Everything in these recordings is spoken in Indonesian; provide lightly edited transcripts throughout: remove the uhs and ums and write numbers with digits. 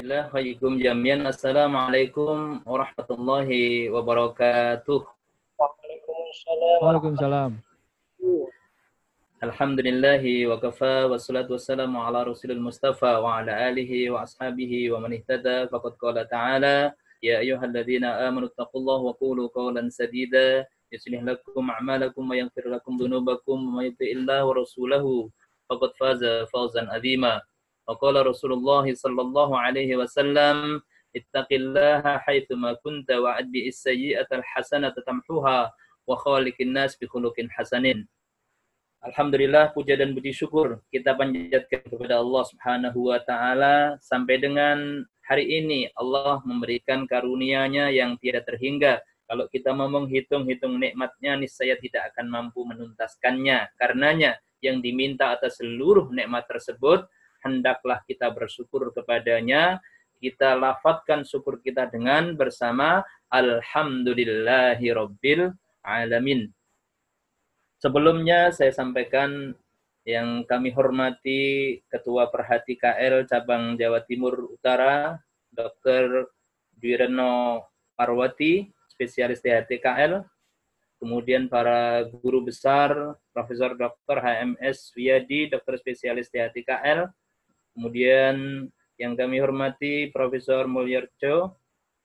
Bismillah, waalaikum jamian. Assalamualaikum warahmatullahi wabarakatuh. Waalaikumsalam. Alhamdulillahi wa kafa wassalatu wassalamu ala rasulil mustafa wa ala alihi wa ashabihi wa man ihtada faqad qala ta'ala ya ayyuhalladzina amanu taqullaha wa qulu qawlan sadida yuslih lakum a'malakum wa yaghfir lakum dhunubakum wa may yuti'illah wa rasulahu faqad faza fawzan 'azima. Wa qala Rasulullah sallallahu alaihi wasallam ittaqillaha haitsu ma kunta wa adbi as-sayyi'ata al-hasanata tamhuha wa khaliqin nas bi khuluqin hasanin. Alhamdulillah, puja dan puji syukur kita panjatkan kepada Allah Subhanahu wa taala sampai dengan hari ini Allah memberikan karunia-Nya yang tiada terhingga. Kalau kita mau menghitung-hitung nikmatnya, niscaya tidak akan mampu menuntaskannya. Karenanya yang diminta atas seluruh nikmat tersebut, hendaklah kita bersyukur kepadanya. Kita lafadzkan syukur kita dengan bersama Alhamdulillahi Rabbil Alamin. Sebelumnya saya sampaikan yang kami hormati Ketua Perhati KL Cabang Jawa Timur Utara, Dr. Dwireno Parwati, spesialis THT KL, kemudian para guru besar, Profesor Dr. HMS Wiyadi, dokter spesialis THT KL, kemudian yang kami hormati Profesor Mulyarjo,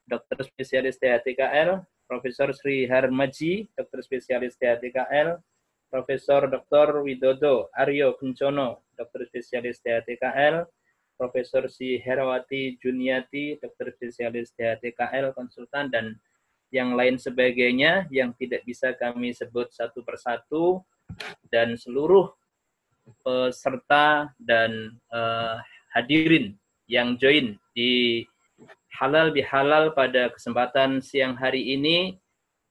dokter spesialis THT KL, Profesor Sri Harmaji, dokter spesialis THT KL, Profesor Dr. Widodo Aryo Kencono, dokter spesialis THT KL, Profesor Si Herawati Juniati, dokter spesialis THT KL, konsultan, dan yang lain sebagainya yang tidak bisa kami sebut satu persatu, dan seluruh peserta dan hadirin yang join di Halal Bihalal pada kesempatan siang hari ini.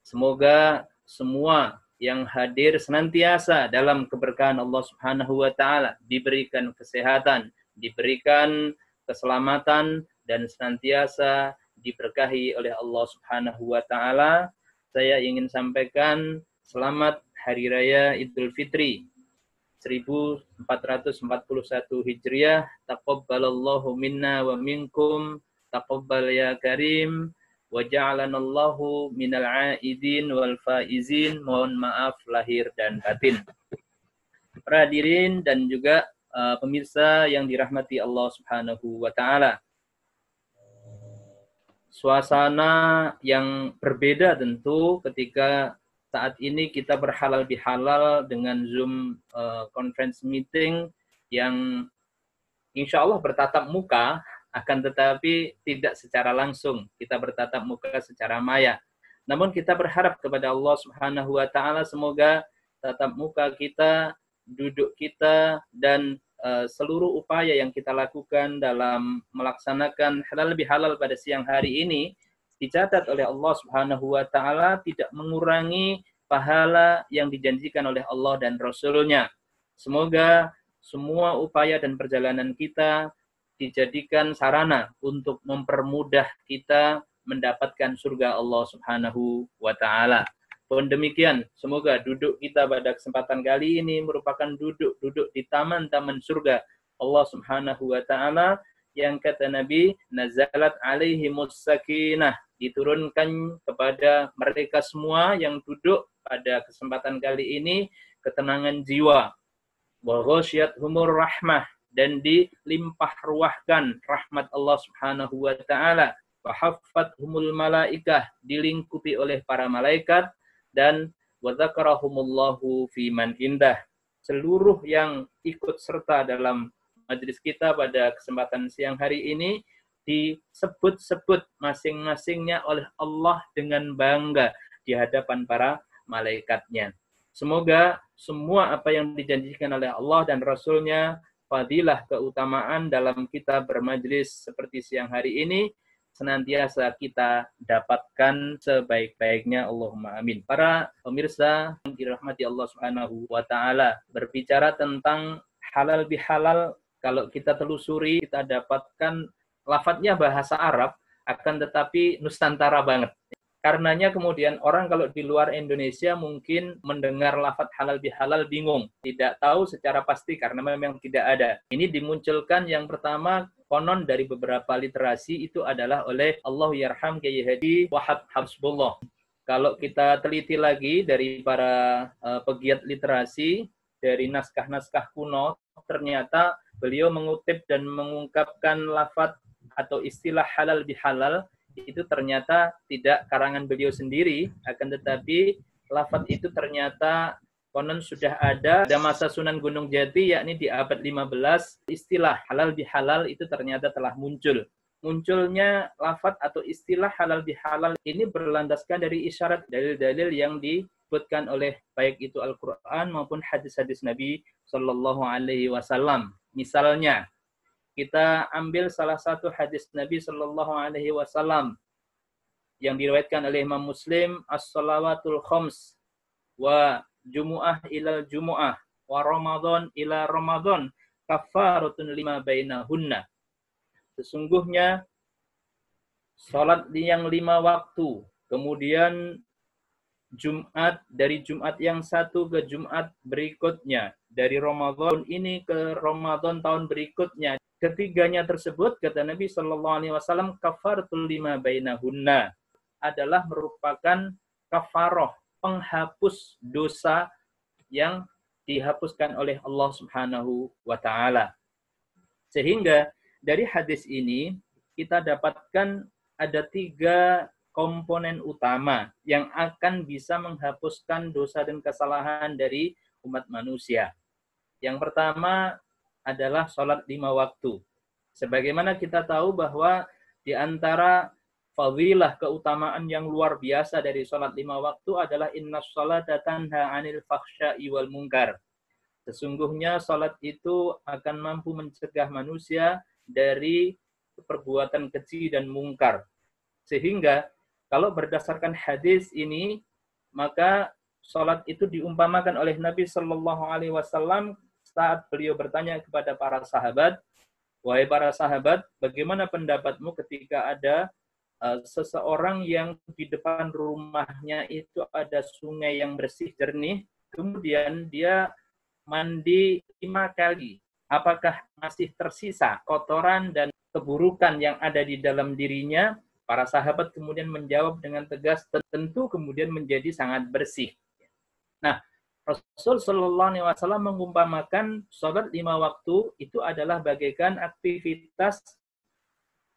Semoga semua yang hadir senantiasa dalam keberkahan Allah Subhanahu wa taala, diberikan kesehatan, diberikan keselamatan, dan senantiasa diberkahi oleh Allah Subhanahu wa taala. Saya ingin sampaikan selamat Hari Raya Idul Fitri 1441 Hijriah. Taqabbalallahu minna wa minkum, taqabbal ya karim. Wa ja'alanallahu minal aidin wal faizin. Mohon maaf lahir dan batin. Para hadirin dan juga pemirsa yang dirahmati Allah Subhanahu wa taala. Suasana yang berbeda tentu ketika saat ini kita berhalal bihalal dengan Zoom conference meeting yang insya Allah bertatap muka, akan tetapi tidak secara langsung, kita bertatap muka secara maya. Namun kita berharap kepada Allah Subhanahu wa taala semoga tatap muka kita, duduk kita, dan seluruh upaya yang kita lakukan dalam melaksanakan halal bihalal pada siang hari ini dicatat oleh Allah Subhanahu wa taala tidak mengurangi pahala yang dijanjikan oleh Allah dan Rasul-Nya. Semoga semua upaya dan perjalanan kita dijadikan sarana untuk mempermudah kita mendapatkan surga Allah Subhanahu wa taala. Pun demikian, semoga duduk kita pada kesempatan kali ini merupakan duduk di taman-taman surga Allah Subhanahu wa taala yang kata Nabi, nazalat alaihimus sakinah, diturunkan kepada mereka semua yang duduk pada kesempatan kali ini ketenangan jiwa. Wa ghasyiyatuhumur rahmah, dan dilimpah ruahkan rahmat Allah Subhanahu wa taala. Wa haffathumul malaikah, dilingkupi oleh para malaikat, dan wa dzakarahumullahu fi man indah. Seluruh yang ikut serta dalam majelis kita pada kesempatan siang hari ini disebut-sebut masing-masingnya oleh Allah dengan bangga di hadapan para malaikatnya. Semoga semua apa yang dijanjikan oleh Allah dan Rasul-Nya, fadilah keutamaan dalam kita bermajlis seperti siang hari ini, senantiasa kita dapatkan sebaik-baiknya. Allahumma amin. Para pemirsa yang dirahmati Allah Subhanahu wa taala, berbicara tentang halal bihalal, kalau kita telusuri kita dapatkan lafadznya bahasa Arab, akan tetapi nusantara banget. Karenanya kemudian orang kalau di luar Indonesia mungkin mendengar lafadz halal bihalal bingung. Tidak tahu secara pasti karena memang tidak ada. Ini dimunculkan yang pertama konon dari beberapa literasi itu adalah oleh Allah Yarham Kiai Haji Wahab Habsbullah. Kalau kita teliti lagi dari para pegiat literasi, dari naskah-naskah kuno, ternyata beliau mengutip dan mengungkapkan lafadz atau istilah halal bihalal itu ternyata tidak karangan beliau sendiri, akan tetapi lafadz itu ternyata konon sudah ada masa Sunan Gunung Jati, yakni di abad 15, istilah halal bihalal itu ternyata telah muncul. Munculnya lafadz atau istilah halal bihalal ini berlandaskan dari isyarat dalil-dalil yang disebutkan oleh baik itu Al-Quran maupun hadis-hadis Nabi Sallallahu Alaihi Wasallam. Misalnya, kita ambil salah satu hadis Nabi Sallallahu Alaihi Wasallam yang diriwayatkan oleh Imam Muslim, as-salawatul khams wa jumu'ah ilal jumu'ah wa ramadan ila ramadan kafaratun lima bainahunna. Sesungguhnya salat yang 5 waktu, kemudian Jumat, dari Jumat yang satu ke Jumat berikutnya, dari Ramadan ini ke Ramadan tahun berikutnya. Ketiganya tersebut, kata Nabi Sallallahu Alaihi Wasallam, kafaratul lima bainahunna, adalah merupakan kafaroh, penghapus dosa yang dihapuskan oleh Allah Subhanahu wa Ta'ala. Sehingga dari hadis ini kita dapatkan ada 3 komponen utama yang akan bisa menghapuskan dosa dan kesalahan dari umat manusia. Yang pertama adalah sholat 5 waktu. Sebagaimana kita tahu bahwa di antara fadilah keutamaan yang luar biasa dari sholat 5 waktu adalah innas sholata tanha 'anil fahsya'i wal munkar. Sesungguhnya sholat itu akan mampu mencegah manusia dari perbuatan keji dan mungkar. Sehingga kalau berdasarkan hadis ini, maka sholat itu diumpamakan oleh Nabi Sallallahu Alaihi Wasallam saat beliau bertanya kepada para sahabat, wahai para sahabat, bagaimana pendapatmu ketika ada seseorang yang di depan rumahnya itu ada sungai yang bersih jernih, kemudian dia mandi 5 kali. Apakah masih tersisa kotoran dan keburukan yang ada di dalam dirinya? Para sahabat kemudian menjawab dengan tegas, tentu kemudian menjadi sangat bersih. Nah, Rasul Shallallahu Alaihi Wasallam mengumpamakan sholat 5 waktu itu adalah bagaikan aktivitas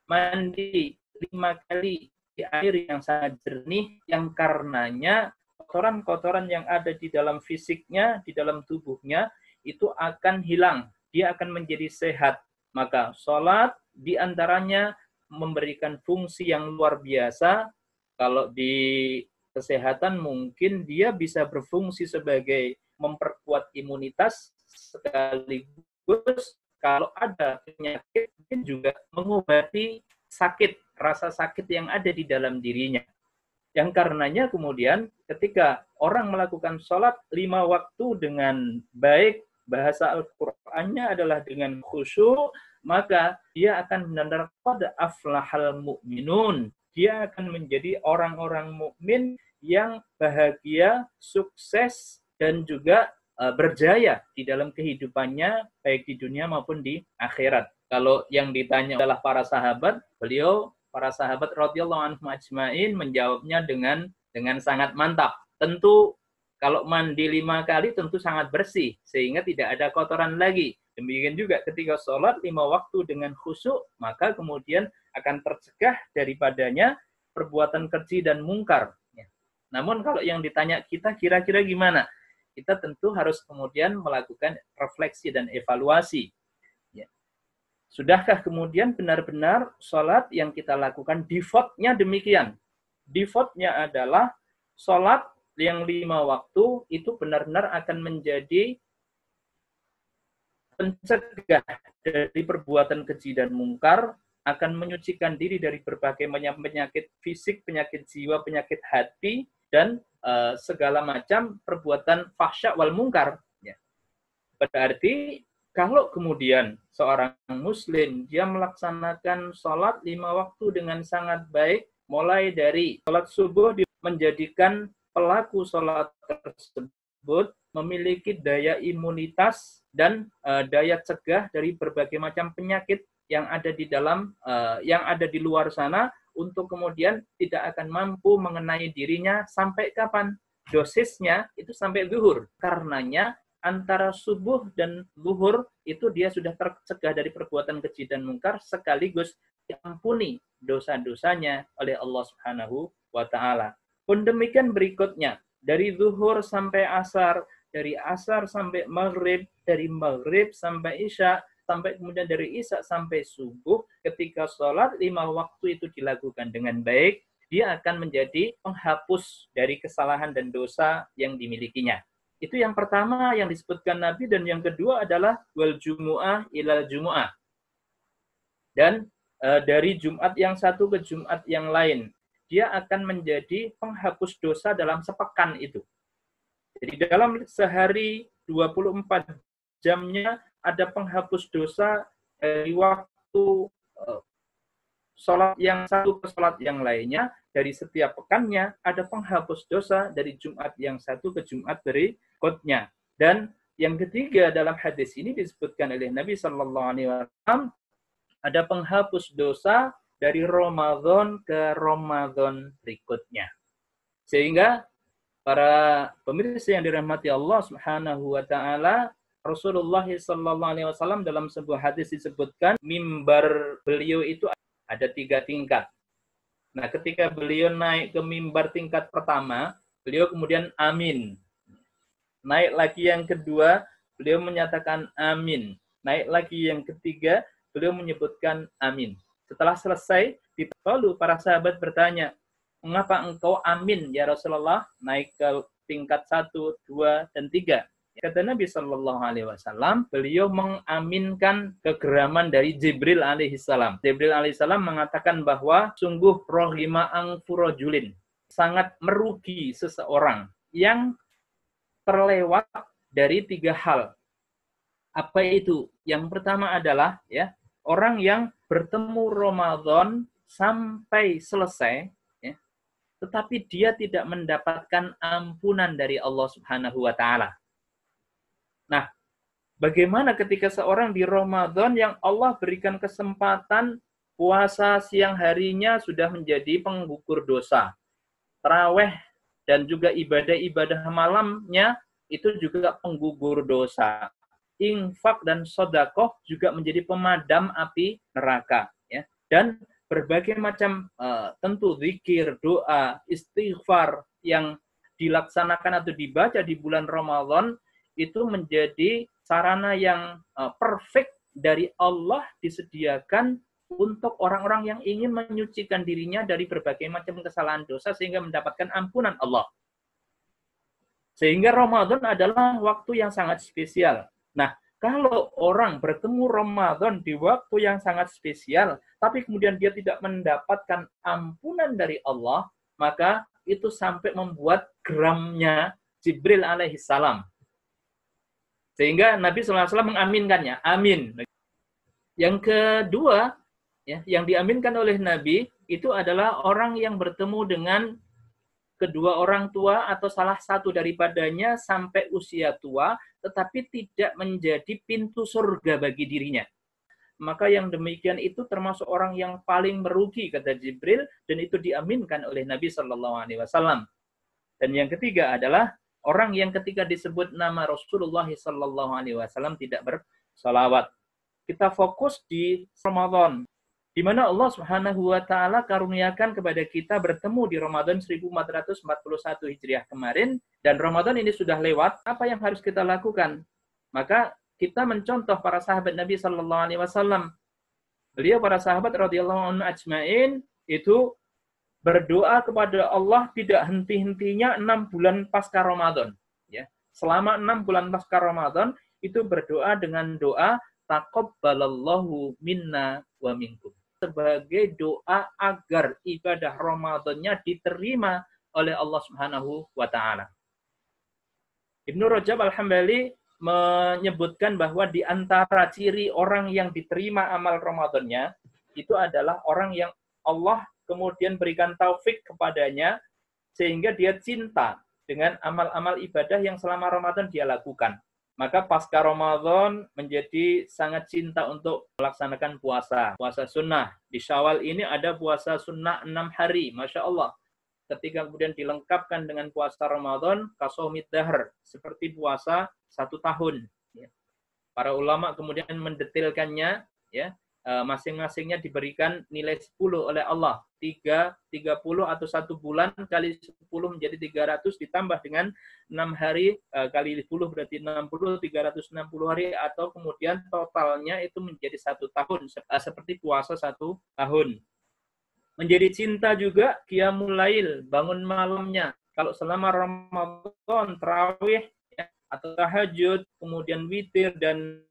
mandi 5 kali di air yang sangat jernih, yang karenanya kotoran-kotoran yang ada di dalam fisiknya, di dalam tubuhnya, itu akan hilang. Dia akan menjadi sehat. Maka sholat diantaranya memberikan fungsi yang luar biasa. Kalau di kesehatan mungkin dia bisa berfungsi sebagai memperkuat imunitas, sekaligus kalau ada penyakit juga mengobati sakit, rasa sakit yang ada di dalam dirinya. Yang karenanya kemudian ketika orang melakukan sholat 5 waktu dengan baik, bahasa Al-Qur'annya adalah dengan khusyuk, maka dia akan benar-benar qad aflahal mu'minun. Dia akan menjadi orang-orang mukmin yang bahagia, sukses, dan juga berjaya di dalam kehidupannya, baik di dunia maupun di akhirat. Kalau yang ditanya adalah para sahabat, para sahabat radhiyallahu anhum ajmain menjawabnya dengan sangat mantap. Tentu kalau mandi 5 kali tentu sangat bersih, sehingga tidak ada kotoran lagi. Demikian juga ketika sholat 5 waktu dengan khusyuk, maka kemudian akan tercegah daripadanya perbuatan keji dan mungkar. Namun kalau yang ditanya kita kira-kira gimana? Kita tentu harus kemudian melakukan refleksi dan evaluasi. Sudahkah kemudian benar-benar sholat yang kita lakukan default-nya demikian? Default-nya adalah sholat yang 5 waktu itu benar-benar akan menjadi pencegah dari perbuatan keji dan mungkar, akan menyucikan diri dari berbagai penyakit fisik, penyakit jiwa, penyakit hati, dan segala macam perbuatan fahsya wal mungkar. Berarti kalau kemudian seorang muslim dia melaksanakan sholat 5 waktu dengan sangat baik, mulai dari sholat subuh menjadikan pelaku sholat tersebut memiliki daya imunitas dan daya cegah dari berbagai macam penyakit yang ada di dalam yang ada di luar sana, untuk kemudian tidak akan mampu mengenai dirinya sampai kapan? Dosisnya itu sampai zuhur. Karenanya antara subuh dan zuhur itu dia sudah tercegah dari perbuatan keji dan mungkar, sekaligus diampuni dosa-dosanya oleh Allah Subhanahu wa taala. Pun demikian berikutnya, dari zuhur sampai asar, dari asar sampai maghrib, dari maghrib sampai isya, sampai kemudian dari isya sampai subuh, ketika sholat 5 waktu itu dilakukan dengan baik, dia akan menjadi penghapus dari kesalahan dan dosa yang dimilikinya. Itu yang pertama yang disebutkan Nabi, dan yang kedua adalah wal jumu'ah ilal jumu'ah. Dan dari Jumat yang satu ke Jumat yang lain, dia akan menjadi penghapus dosa dalam sepekan itu. Jadi dalam sehari 24 jamnya ada penghapus dosa dari waktu sholat yang satu ke sholat yang lainnya. Dari setiap pekannya ada penghapus dosa dari Jumat yang satu ke Jumat berikutnya. Dan yang ketiga dalam hadis ini disebutkan oleh Nabi Sallallahu Alaihi Wasallam, ada penghapus dosa dari Ramadan ke Ramadan berikutnya. Sehingga para pemirsa yang dirahmati Allah Subhanahu wa taala, Rasulullah sallallahu alaihi wasallam dalam sebuah hadis disebutkan mimbar beliau itu ada 3 tingkat. Nah, ketika beliau naik ke mimbar tingkat pertama, beliau kemudian amin. Naik lagi yang kedua, beliau menyatakan amin. Naik lagi yang ketiga, beliau menyebutkan amin. Setelah selesai, lalu para sahabat bertanya, mengapa engkau amin ya Rasulullah naik ke tingkat 1, 2, dan 3? Kata Nabi Sallallahu Alaihi Wasallam, beliau mengaminkan kegeraman dari Jibril alaihissalam. Jibril alaihissalam mengatakan bahwa sungguh rohima angfurojulin, sangat merugi seseorang yang terlewat dari 3 hal. Apa itu? Yang pertama adalah ya, orang yang bertemu Ramadan sampai selesai, ya, tetapi dia tidak mendapatkan ampunan dari Allah Subhanahu wa taala. Nah, bagaimana ketika seorang di Ramadan yang Allah berikan kesempatan puasa siang harinya sudah menjadi penggugur dosa, tarawih dan juga ibadah-ibadah malamnya itu juga penggugur dosa, infak dan sedekah juga menjadi pemadam api neraka, ya. Dan berbagai macam tentu zikir, doa, istighfar yang dilaksanakan atau dibaca di bulan Ramadan itu menjadi sarana yang perfect dari Allah disediakan untuk orang-orang yang ingin menyucikan dirinya dari berbagai macam kesalahan dosa sehingga mendapatkan ampunan Allah. Sehingga Ramadan adalah waktu yang sangat spesial. Nah, kalau orang bertemu Ramadan di waktu yang sangat spesial, tapi kemudian dia tidak mendapatkan ampunan dari Allah, maka itu sampai membuat geramnya Jibril alaihissalam. Sehingga Nabi SAW mengaminkannya. Amin. Yang kedua, ya, yang diaminkan oleh Nabi, itu adalah orang yang bertemu dengan kedua orang tua atau salah satu daripadanya sampai usia tua, tetapi tidak menjadi pintu surga bagi dirinya. Maka yang demikian itu termasuk orang yang paling merugi, kata Jibril, dan itu diaminkan oleh Nabi SAW. Dan yang ketiga adalah orang yang ketika disebut nama Rasulullah SAW tidak bersalawat. Kita fokus di Ramadan, di mana Allah Subhanahu wa taala karuniakan kepada kita bertemu di Ramadan 1441 Hijriah kemarin, dan Ramadan ini sudah lewat. Apa yang harus kita lakukan? Maka kita mencontoh para sahabat Nabi sallallahu alaihi wasallam. Beliau para sahabat radhiyallahu anhum ajmain itu berdoa kepada Allah tidak henti-hentinya 6 bulan pasca Ramadan, ya. Selama 6 bulan pasca Ramadan itu berdoa dengan doa taqabbalallahu minna wa minkum, sebagai doa agar ibadah Ramadannya diterima oleh Allah Subhanahu wa taala. Ibnu Rajab Al-Hambali menyebutkan bahwa di antara ciri orang yang diterima amal Ramadannya itu adalah orang yang Allah kemudian berikan taufik kepadanya sehingga dia cinta dengan amal-amal ibadah yang selama Ramadan dia lakukan. Maka pasca Ramadan menjadi sangat cinta untuk melaksanakan puasa. Puasa sunnah. Di Syawal ini ada puasa sunnah 6 hari. Masya Allah. Ketika kemudian dilengkapkan dengan puasa Ramadan, kasomid dahr. Seperti puasa 1 tahun. Para ulama kemudian mendetilkannya, ya, masing-masingnya diberikan nilai 10 oleh Allah. 30 atau 1 bulan kali 10 menjadi 300 ditambah dengan 6 hari kali 10 berarti 60, 360 hari atau kemudian totalnya itu menjadi 1 tahun seperti puasa 1 tahun. Menjadi cinta juga qiyamul lail, bangun malamnya. Kalau selama Ramadan tarawih ya, atau tahajud, kemudian witir dan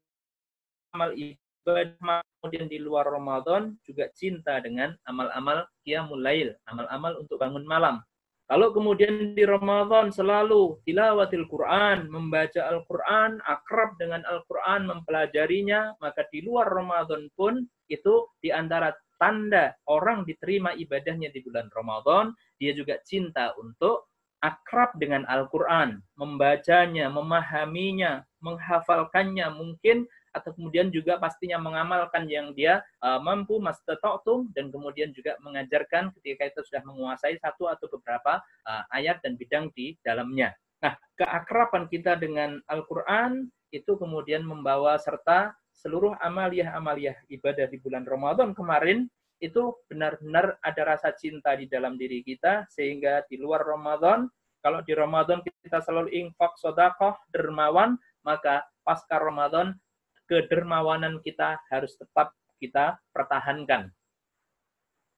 amal ibadah, kemudian di luar Ramadan juga cinta dengan amal-amal qiyamul lail, amal-amal untuk bangun malam. Kalau kemudian di Ramadan selalu tilawatil Quran, membaca Al-Quran, akrab dengan Al-Quran, mempelajarinya, maka di luar Ramadan pun itu di antara tanda orang diterima ibadahnya di bulan Ramadan, dia juga cinta untuk akrab dengan Al-Quran, membacanya, memahaminya, menghafalkannya mungkin, atau kemudian juga pastinya mengamalkan yang dia mampu mastata'tum, dan kemudian juga mengajarkan ketika itu sudah menguasai satu atau beberapa ayat dan bidang di dalamnya. Nah, keakraban kita dengan Al-Quran itu kemudian membawa serta seluruh amaliyah-amaliyah ibadah di bulan Ramadan kemarin itu benar-benar ada rasa cinta di dalam diri kita, sehingga di luar Ramadan, kalau di Ramadan kita selalu infak, sedekah, dermawan, maka pasca Ramadan kedermawanan kita harus tetap kita pertahankan.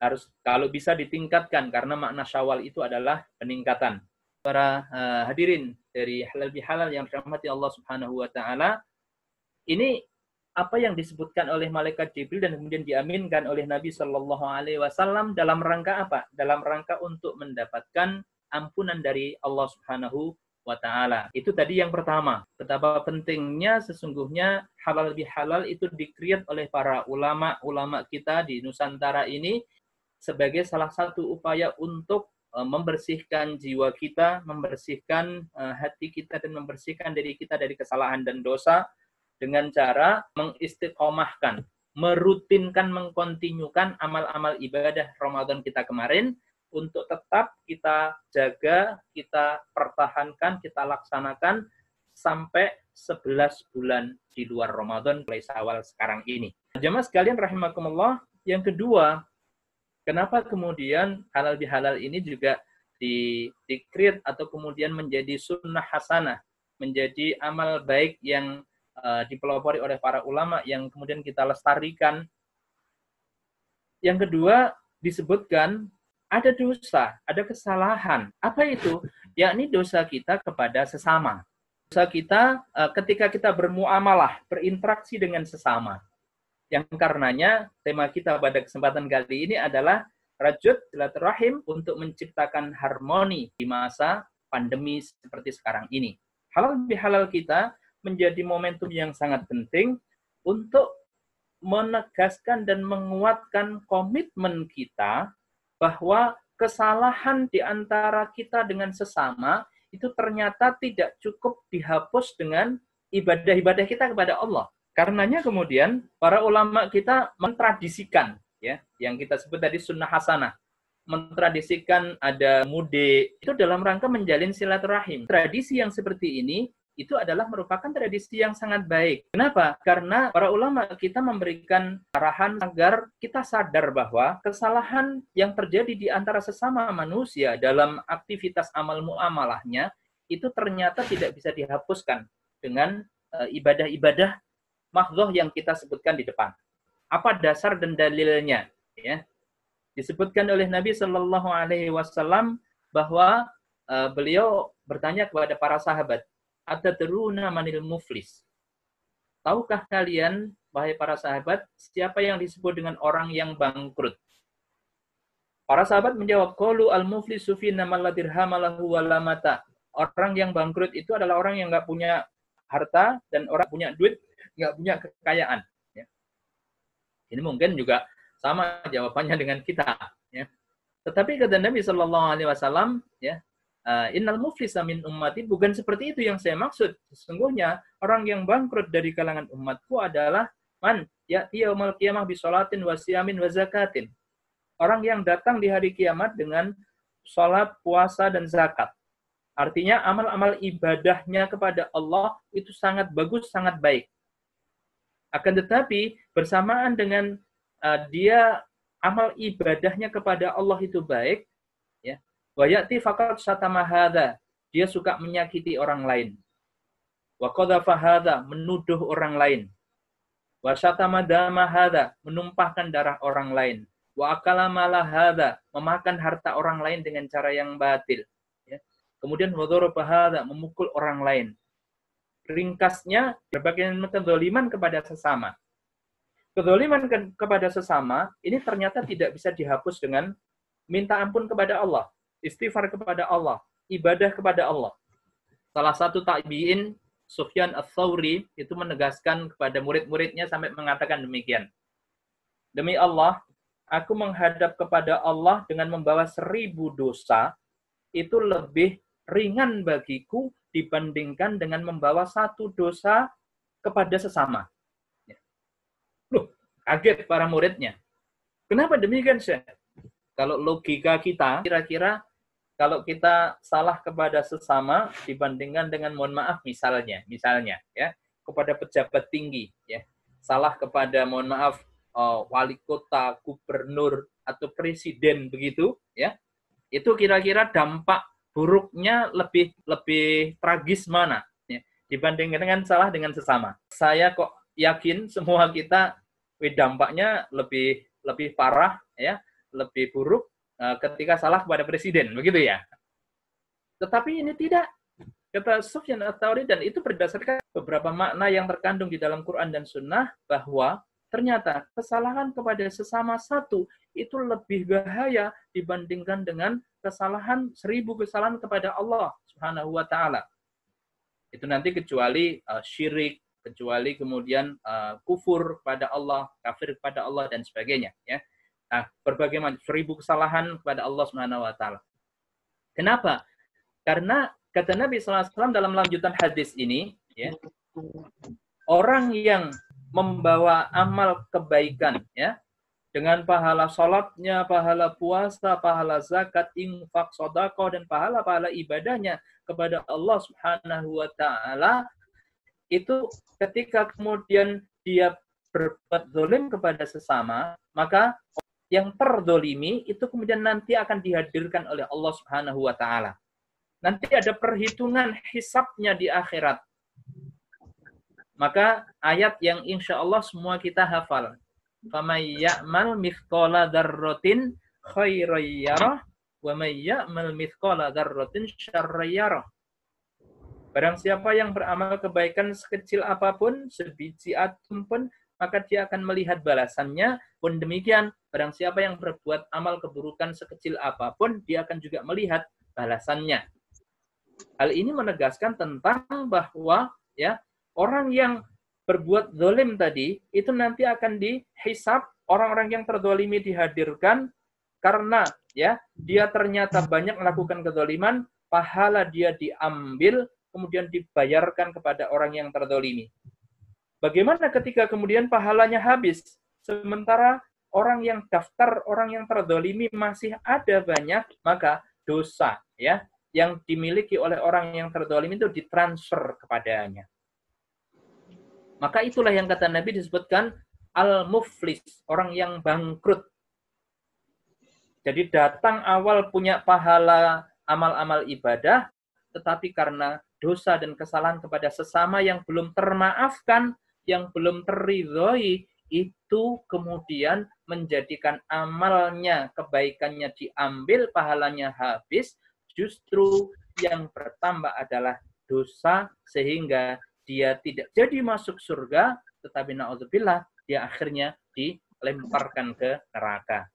Harus kalau bisa ditingkatkan, karena makna Syawal itu adalah peningkatan. Para hadirin dari Halal Bihalal yang dirahmati Allah Subhanahu wa taala, ini apa yang disebutkan oleh malaikat Jibril dan kemudian diaminkan oleh Nabi Shallallahu alaihi wasallam dalam rangka apa? Dalam rangka untuk mendapatkan ampunan dari Allah Subhanahu wa ta'ala. Itu tadi yang pertama. Betapa pentingnya sesungguhnya halal bihalal itu di-create oleh para ulama-ulama kita di Nusantara ini sebagai salah satu upaya untuk membersihkan jiwa kita, membersihkan hati kita, dan membersihkan diri kita dari kesalahan dan dosa dengan cara mengistiqomahkan, merutinkan, mengkontinyukan amal-amal ibadah Ramadan kita kemarin, untuk tetap kita jaga, kita pertahankan, kita laksanakan sampai 11 bulan di luar Ramadan mulai Syawal sekarang ini. Jamaah sekalian rahimakumullah, yang kedua, kenapa kemudian halal bihalal ini juga di-create atau kemudian menjadi sunnah hasanah, menjadi amal baik yang dipelopori oleh para ulama yang kemudian kita lestarikan. Yang kedua, disebutkan ada dosa, ada kesalahan. Apa itu? Yakni dosa kita kepada sesama. Dosa kita ketika kita bermuamalah, berinteraksi dengan sesama. Yang karenanya tema kita pada kesempatan kali ini adalah rajut silaturahim untuk menciptakan harmoni di masa pandemi seperti sekarang ini. Halal bihalal kita menjadi momentum yang sangat penting untuk menegaskan dan menguatkan komitmen kita bahwa kesalahan di antara kita dengan sesama itu ternyata tidak cukup dihapus dengan ibadah-ibadah kita kepada Allah. Karenanya kemudian para ulama kita mentradisikan, ya, yang kita sebut tadi sunnah hasanah, mentradisikan ada mudik itu dalam rangka menjalin silaturahim. Tradisi yang seperti ini itu adalah merupakan tradisi yang sangat baik. Kenapa? Karena para ulama kita memberikan arahan agar kita sadar bahwa kesalahan yang terjadi di antara sesama manusia dalam aktivitas amal muamalahnya itu ternyata tidak bisa dihapuskan dengan ibadah-ibadah mahdhah yang kita sebutkan di depan. Apa dasar dan dalilnya? Ya. Disebutkan oleh Nabi Shallallahu alaihi wasallam bahwa beliau bertanya kepada para sahabat, "Atadruna manil muflis?" Tahukah kalian, wahai para sahabat, siapa yang disebut dengan orang yang bangkrut? Para sahabat menjawab, qalu al-muflisu fina man la dirhama lahu wa la mata. Orang yang bangkrut itu adalah orang yang nggak punya harta dan orang punya duit, nggak punya kekayaan. Ya. Ini mungkin juga sama jawabannya dengan kita. Ya. Tetapi kata Nabi Shallallahu Alaihi Wasallam, ya, innal muflisa min ummati, bukan seperti itu yang saya maksud. Sesungguhnya orang yang bangkrut dari kalangan umatku adalah man ya'ti yaumal qiyamah bi sholatin wa siyamin wa zakatin. Orang yang datang di hari kiamat dengan sholat, puasa, dan zakat. Artinya amal-amal ibadahnya kepada Allah itu sangat bagus, sangat baik. Akan tetapi bersamaan dengan dia amal ibadahnya kepada Allah itu baik, ya. Wa ya'ti faqad syatama hadza, dia suka menyakiti orang lain. Wa qadhafa hadza, menuduh orang lain. Wa syatama dama hadza, menumpahkan darah orang lain. Wa akala mala hadza, memakan harta orang lain dengan cara yang batil, ya. Kemudian wa daraba hadza, memukul orang lain. Ringkasnya, berbagai kezaliman kepada sesama. Kezaliman kepada sesama ini ternyata tidak bisa dihapus dengan minta ampun kepada Allah, istighfar kepada Allah, ibadah kepada Allah. Salah satu tabi'in, Sufyan Ats-Tsauri, itu menegaskan kepada murid-muridnya sampai mengatakan demikian. Demi Allah, aku menghadap kepada Allah dengan membawa 1000 dosa, itu lebih ringan bagiku dibandingkan dengan membawa 1 dosa kepada sesama. Loh, kaget para muridnya. Kenapa demikian, Syekh? Kalau logika kita, kira-kira kalau kita salah kepada sesama dibandingkan dengan mohon maaf misalnya ya, kepada pejabat tinggi, ya, salah kepada mohon maaf wali kota, gubernur atau presiden begitu, ya, itu kira-kira dampak buruknya lebih tragis mana, ya, dibandingkan dengan salah dengan sesama. Saya kok yakin semua kita dampaknya lebih parah, ya, lebih buruk ketika salah kepada presiden, begitu ya. Tetapi ini tidak, kata Sufyan Ats-Tsauri, dan itu berdasarkan beberapa makna yang terkandung di dalam Quran dan Sunnah, bahwa ternyata kesalahan kepada sesama satu itu lebih bahaya dibandingkan dengan kesalahan 1000 kesalahan kepada Allah Subhanahu wa Ta'ala. Itu nanti kecuali syirik, kecuali kemudian kufur kepada Allah, kafir kepada Allah, dan sebagainya, ya. Nah, berbagai macam 1000 kesalahan kepada Allah Subhanahu wa Ta'ala. Kenapa? Karena kata Nabi SAW dalam lanjutan hadis ini, ya, orang yang membawa amal kebaikan, ya, dengan pahala sholatnya, pahala puasa, pahala zakat, infak, sedekah, dan pahala-pahala ibadahnya kepada Allah Subhanahu wa Ta'ala, itu ketika kemudian dia berbuat zalim kepada sesama, maka yang terdolimi itu kemudian nanti akan dihadirkan oleh Allah Subhanahu wa Ta'ala. Nanti ada perhitungan hisabnya di akhirat. Maka ayat yang insya Allah semua kita hafal. فَمَنْ يَعْمَلْ مِثْقَالَ ذَرَّةٍ خَيْرًا يَرَهُ وَمَنْ يَعْمَلْ مِثْقَالَ ذَرَّةٍ شَرًّا يَرَهُ. Barang siapa yang beramal kebaikan sekecil apapun, sebiji atom pun, maka dia akan melihat balasannya. Pun demikian, barang siapa yang berbuat amal keburukan sekecil apapun, dia akan juga melihat balasannya. Hal ini menegaskan tentang bahwa, ya, orang yang berbuat zalim tadi, itu nanti akan dihisab, orang-orang yang terzalimi dihadirkan, karena, ya, dia ternyata banyak melakukan kezaliman, pahala dia diambil, kemudian dibayarkan kepada orang yang terzalimi. Bagaimana ketika kemudian pahalanya habis, sementara orang yang daftar, orang yang terzalimi masih ada banyak, maka dosa, ya, yang dimiliki oleh orang yang terzalimi itu ditransfer kepadanya. Maka itulah yang kata Nabi disebutkan al-muflis, orang yang bangkrut. Jadi datang awal punya pahala amal-amal ibadah, tetapi karena dosa dan kesalahan kepada sesama yang belum termaafkan, yang belum terridhoi, itu kemudian menjadikan amalnya, kebaikannya diambil, pahalanya habis, justru yang bertambah adalah dosa, sehingga dia tidak jadi masuk surga, tetapi na'udzubillah, dia akhirnya dilemparkan ke neraka.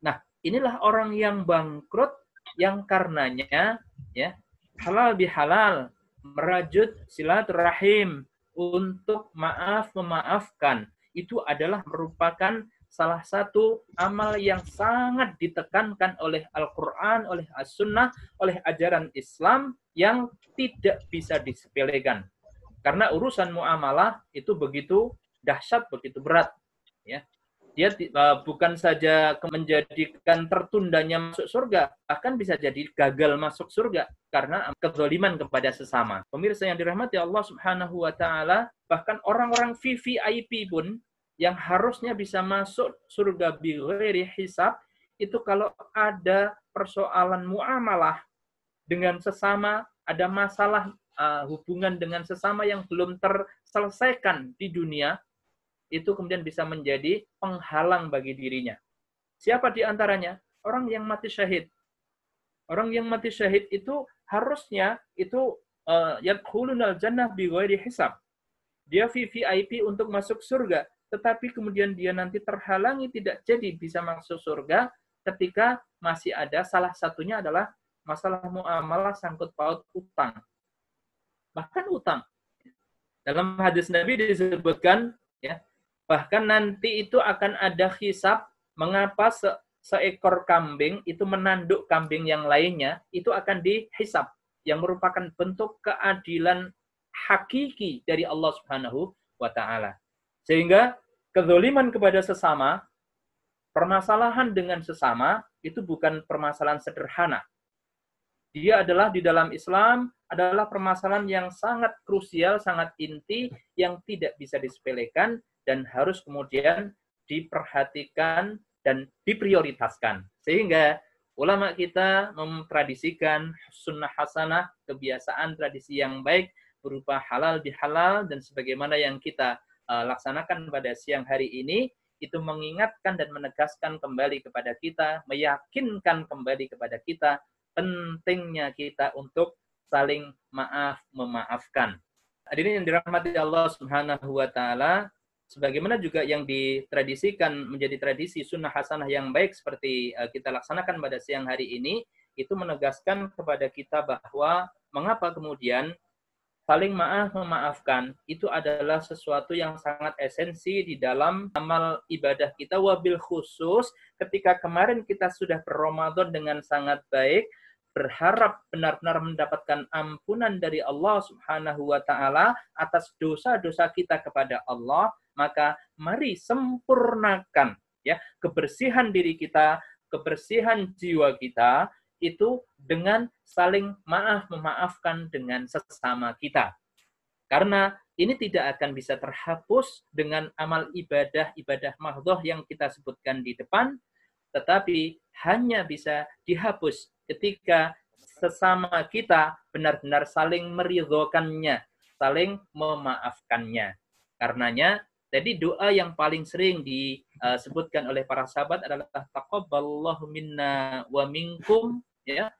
Nah, inilah orang yang bangkrut, yang karenanya, ya, halal bihalal, merajut silaturahim, untuk memaafkan, itu adalah merupakan salah satu amal yang sangat ditekankan oleh Al-Quran, oleh As-Sunnah, oleh ajaran Islam yang tidak bisa disepelekan. Karena urusan muamalah itu begitu dahsyat, begitu berat. Ya. Dia bukan saja menjadikan tertundanya masuk surga, bahkan bisa jadi gagal masuk surga karena kezaliman kepada sesama. Pemirsa yang dirahmati Allah Subhanahu wa taala, bahkan orang-orang VVIP pun yang harusnya bisa masuk surga bighairi hisab, itu kalau ada persoalan muamalah dengan sesama, ada masalah hubungan dengan sesama yang belum terselesaikan di dunia, itu kemudian bisa menjadi penghalang bagi dirinya. Siapa di antaranya? Orang yang mati syahid. Orang yang mati syahid itu harusnya itu yadkhulunal jannah bighairi hisab. Dia VVIP untuk masuk surga, tetapi kemudian dia nanti terhalangi tidak jadi bisa masuk surga ketika masih ada salah satunya adalah masalah muamalah sangkut paut utang. Bahkan utang. Dalam hadis Nabi disebutkan, ya, bahkan nanti itu akan ada hisab mengapa seekor kambing itu menanduk kambing yang lainnya, itu akan dihisab, yang merupakan bentuk keadilan hakiki dari Allah Subhanahu wa taala. Sehingga kezaliman kepada sesama, permasalahan dengan sesama itu bukan permasalahan sederhana. Dia adalah di dalam Islam adalah permasalahan yang sangat krusial, sangat inti, yang tidak bisa disepelekan dan harus kemudian diperhatikan dan diprioritaskan. Sehingga ulama kita memtradisikan sunnah hasanah, kebiasaan tradisi yang baik berupa halal bihalal, dan sebagaimana yang kita laksanakan pada siang hari ini, itu mengingatkan dan menegaskan kembali kepada kita, meyakinkan kembali kepada kita, pentingnya kita untuk saling maaf memaafkan. Hadirin yang dirahmati Allah Subhanahu wa taala, sebagaimana juga yang ditradisikan menjadi tradisi sunnah hasanah yang baik seperti kita laksanakan pada siang hari ini, itu menegaskan kepada kita bahwa mengapa kemudian saling maaf memaafkan itu adalah sesuatu yang sangat esensi di dalam amal ibadah kita, wabil khusus ketika kemarin kita sudah berRamadan dengan sangat baik, berharap benar-benar mendapatkan ampunan dari Allah Subhanahu wa taala atas dosa-dosa kita kepada Allah, maka mari sempurnakan ya kebersihan diri kita, kebersihan jiwa kita itu dengan saling maaf memaafkan dengan sesama kita. Karena ini tidak akan bisa terhapus dengan amal ibadah mahdhah yang kita sebutkan di depan, tetapi hanya bisa dihapus ketika sesama kita benar-benar saling meridhokannya, saling memaafkannya. Karenanya, jadi doa yang paling sering disebutkan oleh para sahabat adalah taqabbalallahu minna wa minkum, ya.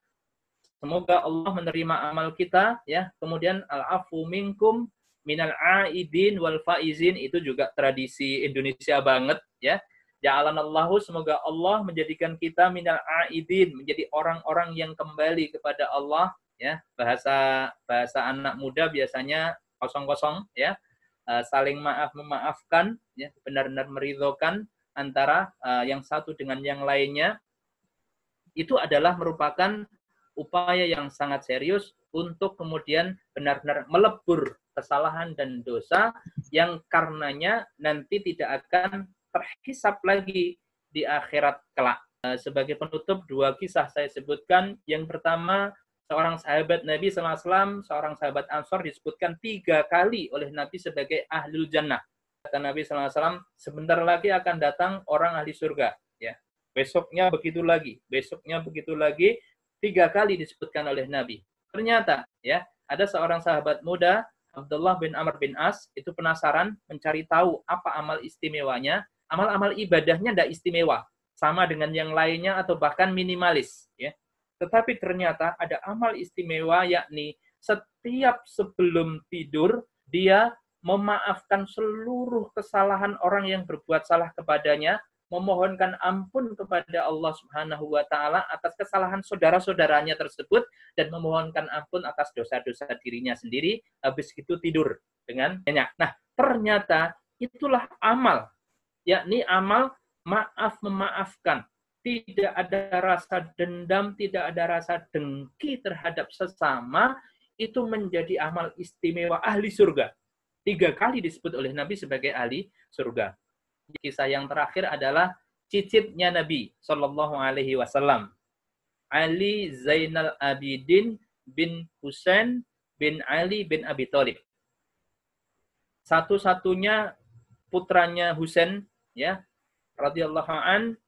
Semoga Allah menerima amal kita, ya. Kemudian al-afu minkum minal aidin wal faizin, itu juga tradisi Indonesia banget, ya. Ja'alanallahu, semoga Allah menjadikan kita minal aidin, menjadi orang-orang yang kembali kepada Allah, ya. Bahasa anak muda biasanya kosong-kosong, ya. Saling maaf memaafkan, ya, benar-benar meridhokan antara yang satu dengan yang lainnya. Itu adalah merupakan upaya yang sangat serius untuk kemudian benar-benar melebur kesalahan dan dosa yang karenanya nanti tidak akan terhisap lagi di akhirat kelak. Sebagai penutup, dua kisah saya sebutkan. Yang pertama, seorang sahabat Nabi SAW, seorang sahabat Ansor disebutkan 3 kali oleh Nabi sebagai ahlul jannah. Kata Nabi SAW, sebentar lagi akan datang orang ahli surga. Ya. Besoknya begitu lagi, 3 kali disebutkan oleh Nabi. Ternyata, ya, ada seorang sahabat muda, Abdullah bin Amr bin As, itu penasaran mencari tahu apa amal istimewanya. Amal-amal ibadahnya tidak istimewa, sama dengan yang lainnya atau bahkan minimalis. Ya. Tetapi ternyata ada amal istimewa, yakni setiap sebelum tidur, dia memaafkan seluruh kesalahan orang yang berbuat salah kepadanya, memohonkan ampun kepada Allah Subhanahu wa taala atas kesalahan saudara-saudaranya tersebut, dan memohonkan ampun atas dosa-dosa dirinya sendiri, habis itu tidur dengan nyenyak. Nah, ternyata itulah amal, yakni amal maaf memaafkan, tidak ada rasa dendam, tidak ada rasa dengki terhadap sesama, itu menjadi amal istimewa ahli surga. 3 kali disebut oleh Nabi sebagai ahli surga. Kisah yang terakhir adalah cicitnya Nabi Shallallahu Alaihi Wasallam, Ali Zainal Abidin bin Husain bin Ali bin Abi Thalib. Satu-satunya putranya Husain, ya, radhiyallahu an,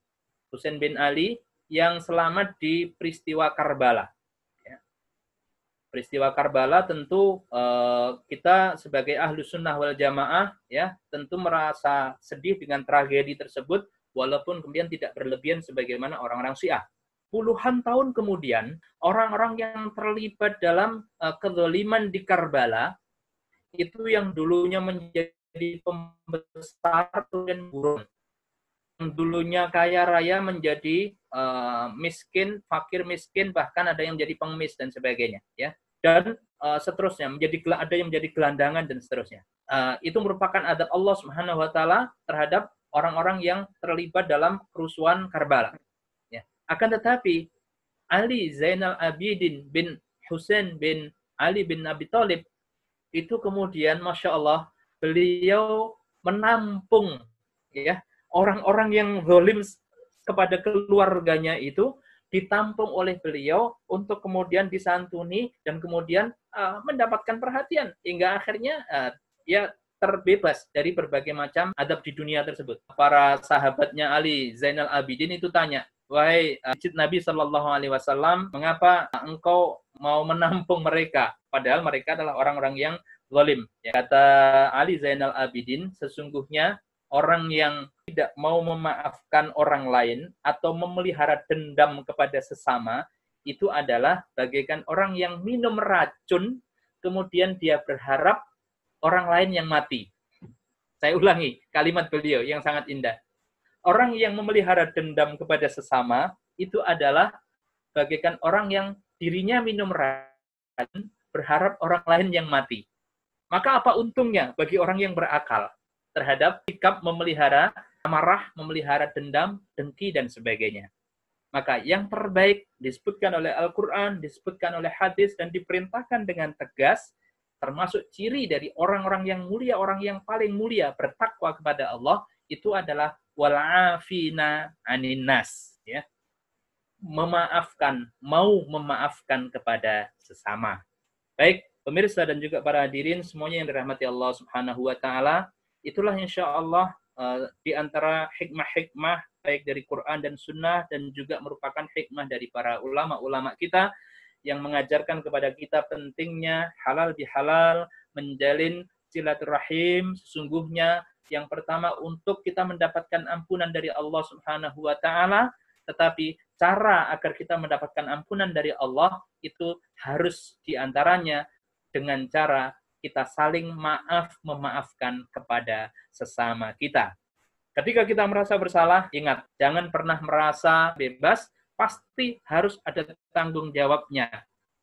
Husain bin Ali, yang selamat di peristiwa Karbala. Ya. Peristiwa Karbala tentu kita sebagai Ahlus Sunnah wal Jamaah, ya, tentu merasa sedih dengan tragedi tersebut, walaupun kemudian tidak berlebihan sebagaimana orang-orang Syiah. Puluhan tahun kemudian, orang-orang yang terlibat dalam kezaliman di Karbala, itu yang dulunya menjadi pembesar dan buron. Yang dulunya kaya raya menjadi miskin, fakir miskin, bahkan ada yang menjadi pengemis dan sebagainya, ya. Dan seterusnya, ada yang menjadi gelandangan dan seterusnya. Itu merupakan adab Allah Subhanahu wa taala terhadap orang-orang yang terlibat dalam kerusuhan Karbala. Ya. Akan tetapi Ali Zainal Abidin bin Husain bin Ali bin Abi Thalib itu kemudian, Masya Allah, beliau menampung, ya, orang-orang yang zalim kepada keluarganya itu ditampung oleh beliau untuk kemudian disantuni dan kemudian mendapatkan perhatian hingga akhirnya ya terbebas dari berbagai macam adab di dunia tersebut. Para sahabatnya Ali Zainal Abidin itu tanya, wahai Nabi Shallallahu Alaihi Wasallam, mengapa engkau mau menampung mereka? Padahal mereka adalah orang-orang yang zalim. Ya, kata Ali Zainal Abidin, sesungguhnya orang yang tidak mau memaafkan orang lain atau memelihara dendam kepada sesama, itu adalah bagaikan orang yang minum racun, kemudian dia berharap orang lain yang mati. Saya ulangi kalimat beliau yang sangat indah. Orang yang memelihara dendam kepada sesama, itu adalah bagaikan orang yang dirinya minum racun, berharap orang lain yang mati. Maka apa untungnya bagi orang yang berakal terhadap sikap memelihara amarah, memelihara dendam, dengki, dan sebagainya. Maka yang terbaik disebutkan oleh Al-Quran, disebutkan oleh hadis, dan diperintahkan dengan tegas, termasuk ciri dari orang-orang yang mulia, orang yang paling mulia, bertakwa kepada Allah, itu adalah wal'afina anin nas. Ya. Memaafkan, mau memaafkan kepada sesama. Baik, pemirsa dan juga para hadirin semuanya yang dirahmati Allah Subhanahu wa taala, itulah insya Allah di antara hikmah-hikmah baik dari Quran dan Sunnah, dan juga merupakan hikmah dari para ulama-ulama kita yang mengajarkan kepada kita pentingnya halal bihalal, menjalin silaturahim. Sesungguhnya yang pertama untuk kita mendapatkan ampunan dari Allah Subhanahu wa taala, tetapi cara agar kita mendapatkan ampunan dari Allah itu harus diantaranya dengan cara kita saling memaafkan kepada sesama kita. Ketika kita merasa bersalah, ingat, jangan pernah merasa bebas, pasti harus ada tanggung jawabnya.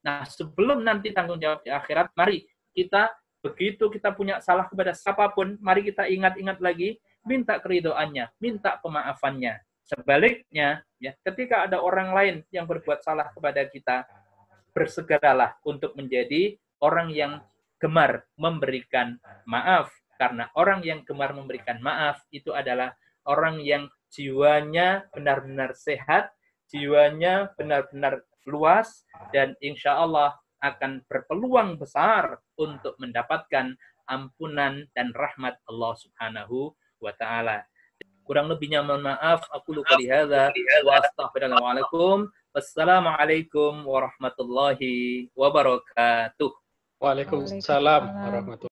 Nah, sebelum nanti tanggung jawab di akhirat, mari kita, begitu kita punya salah kepada siapapun, mari kita ingat-ingat lagi, minta keridhoannya, minta pemaafannya. Sebaliknya, ya, ketika ada orang lain yang berbuat salah kepada kita, bersegeralah untuk menjadi orang yang gemar memberikan maaf. Karena orang yang gemar memberikan maaf itu adalah orang yang jiwanya benar-benar sehat, jiwanya benar-benar luas, dan insya Allah akan berpeluang besar untuk mendapatkan ampunan dan rahmat Allah Subhanahu wa ta'ala. Kurang lebihnya mohon maaf. Aku lupa lihada wa astaghfirullahaladzim. Wassalamualaikum warahmatullahi wabarakatuh. Waalaikumsalam warahmatullahi wabarakatuh.